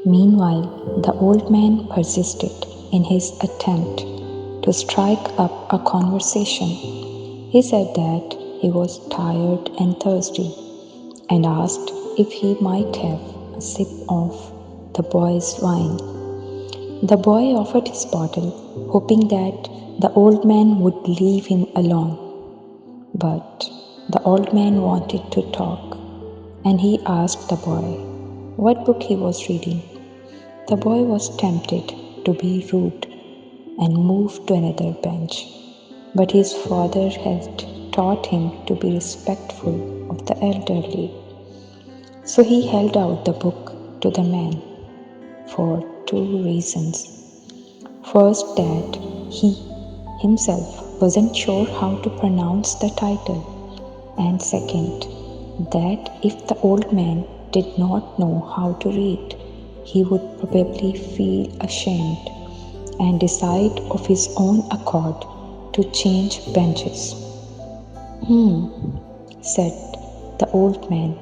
Meanwhile, the old man persisted in his attempt to strike up a conversation. He said that he was tired and thirsty and asked if he might have a sip of the boy's wine. The boy offered his bottle, hoping that the old man would leave him alone. But the old man wanted to talk, and he asked the boy what book he was reading. The boy was tempted to be rude and moved to another bench, but his father had taught him to be respectful of the elderly. So he held out the book to the man for two reasons. First, that he himself wasn't sure how to pronounce the title, and second, that if the old man did not know how to read, he would probably feel ashamed and decide of his own accord to change benches. Said the old man,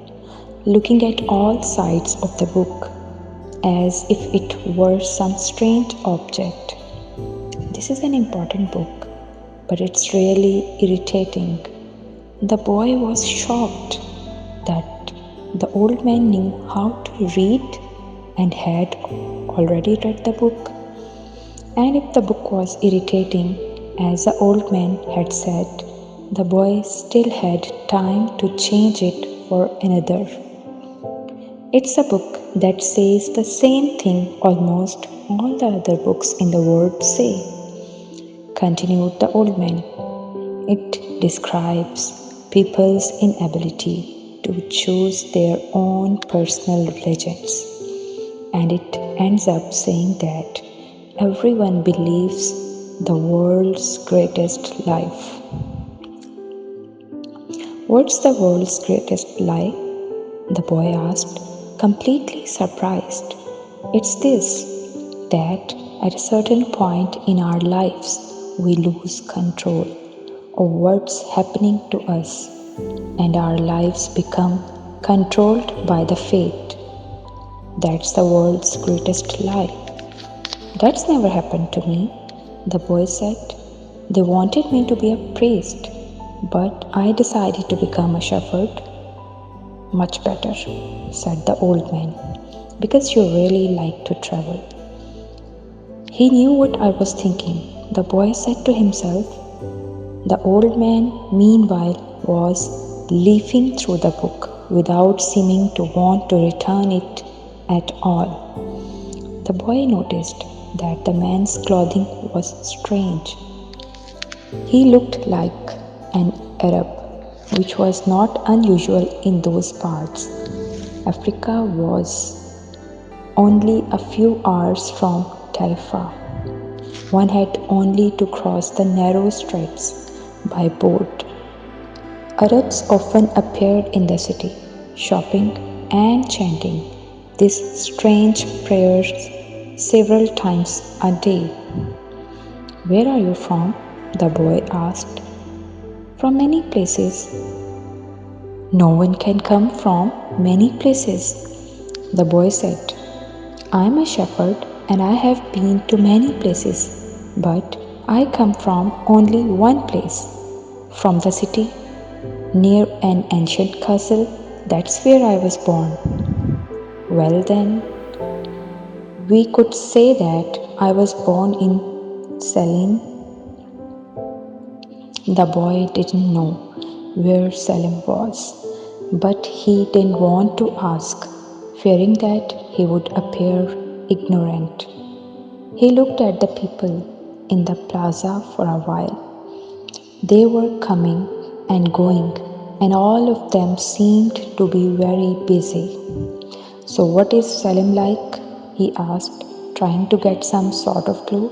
looking at all sides of the book as if it were some strange object. This is an important book, but it's really irritating. The boy was shocked that the old man knew how to read and had already read the book. And if the book was irritating, as the old man had said, the boy still had time to change it for another. It's a book that says the same thing almost all the other books in the world say, continued the old man. It describes people's inability to choose their own personal religions, and it ends up saying that everyone believes the world's greatest life. What's the world's greatest lie? The boy asked, completely surprised. It's this, that at a certain point in our lives, we lose control of what's happening to us, and our lives become controlled by the fate. That's the world's greatest lie. That's never happened to me, the boy said. They wanted me to be a priest, but I decided to become a shepherd. Much better, said the old man, because you really like to travel. He knew what I was thinking, the boy said to himself. The old man, meanwhile, was leafing through the book without seeming to want to return it at all. The boy noticed that the man's clothing was strange. He looked like an Arab, which was not unusual in those parts. Africa was only a few hours from Tarifa. One had only to cross the narrow straits by boat. Arabs often appeared in the city, shopping and chanting these strange prayers several times a day. Where are you from? The boy asked. From many places. No one can come from many places, the boy said. I'm a shepherd and I have been to many places, but I come from only one place, from the city, near an ancient castle. That's where I was born. Well then, we could say that I was born in Saline. The boy didn't know where Salim was, but he didn't want to ask, fearing that he would appear ignorant. He looked at the people in the plaza for a while. They were coming and going, and all of them seemed to be very busy. So, what is Salim like? He asked, trying to get some sort of clue.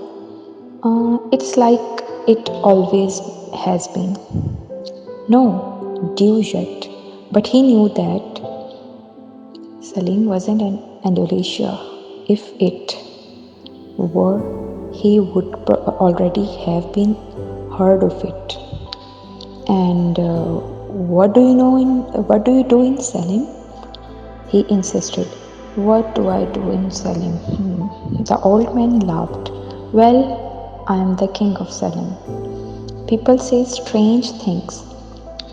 It's like it always has been. No, due yet. But he knew that Salim wasn't in Andalusia. If it were, he would already have been heard of it. And what do you do in Salim? He insisted. What do I do in Salem? The old man laughed. Well, I am the king of Salem. People say strange things.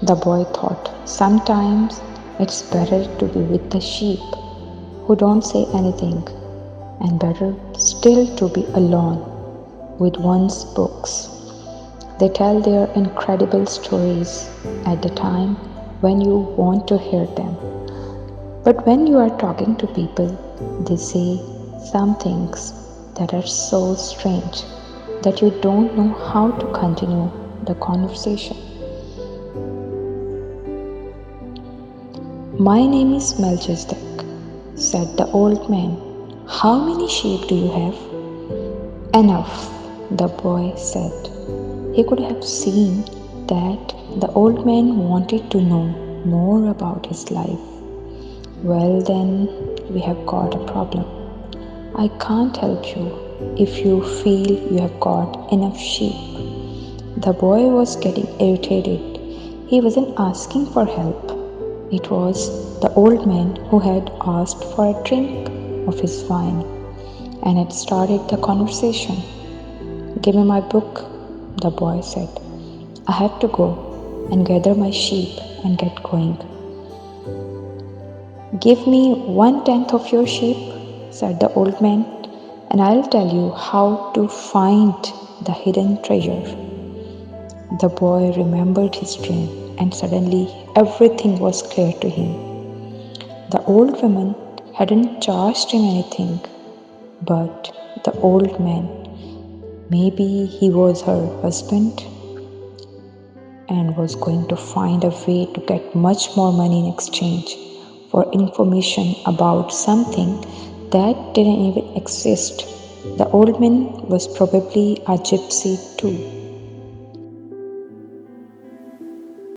The boy thought, sometimes it's better to be with the sheep who don't say anything, and better still to be alone with one's books. They tell their incredible stories at the time when you want to hear them. But when you are talking to people, they say some things that are so strange that you don't know how to continue the conversation. My name is Melchizedek, said the old man. How many sheep do you have? Enough, the boy said. He could have seen that the old man wanted to know more about his life. Well, then, we have got a problem. I can't help you if you feel you have got enough sheep. The boy was getting irritated. He wasn't asking for help. It was the old man who had asked for a drink of his wine and had started the conversation. Give me my book, the boy said. I have to go and gather my sheep and get going. Give me 1/10 of your sheep, said the old man, and I'll tell you how to find the hidden treasure. The boy remembered his dream, and suddenly everything was clear to him. The old woman hadn't charged him anything, but the old man, maybe he was her husband and was going to find a way to get much more money in exchange for information about something that didn't even exist. The old man was probably a gypsy too.